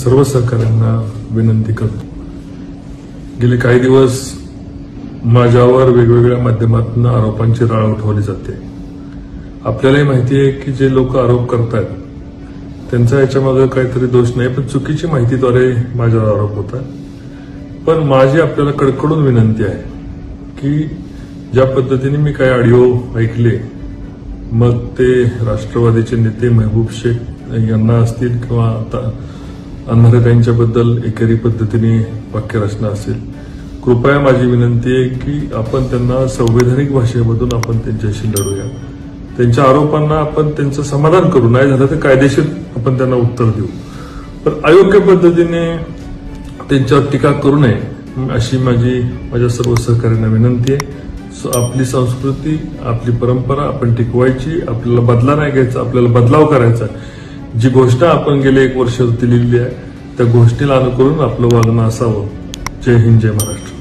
सर्व सहकाऱ्यांना विनंती करतो, गेले काही दिवस माझ्यावर वेगवेगळ्या माध्यमातून आरोपांची राळ उठवली जाते। आपल्यालाही माहिती आहे की जे लोक आरोप करतात त्यांचा याच्यामागे काहीतरी दोष नाही, पण चुकीची माहितीद्वारे माझ्यावर आरोप होतात। पण माझी आपल्याला कडकडून विनंती आहे की ज्या पद्धतीने मी काही ऑडिओ ऐकले, मग ते राष्ट्रवादीचे नेते महबूब शेख यांना असतील किंवा अंधारेताईंच्याबद्दल एकेरी पद्धतीने वाक्यरचना असेल, कृपया माझी विनंती आहे की आपण त्यांना संवैधानिक भाषेमधून आपण त्यांच्याशी लढूया। त्यांच्या आरोपांना आपण त्यांचं समाधान करू, नाही झालं तर कायदेशीर आपण त्यांना उत्तर देऊ, पण अयोग्य पद्धतीने त्यांच्यावर टीका करू नये अशी माझ्या सर्व सहकाऱ्यांना विनंती आहे। आपली संस्कृती, आपली परंपरा आपण टिकवायची, आपल्याला बदला नाही घ्यायचा, आपल्याला बदलाव करायचा। जी घोषणा आपण गेले 1 वर्ष दिलेली आहे त्या घोषणेला अनुकरून आपलं वागणं असावं। जय हिंद, जय महाराष्ट्र।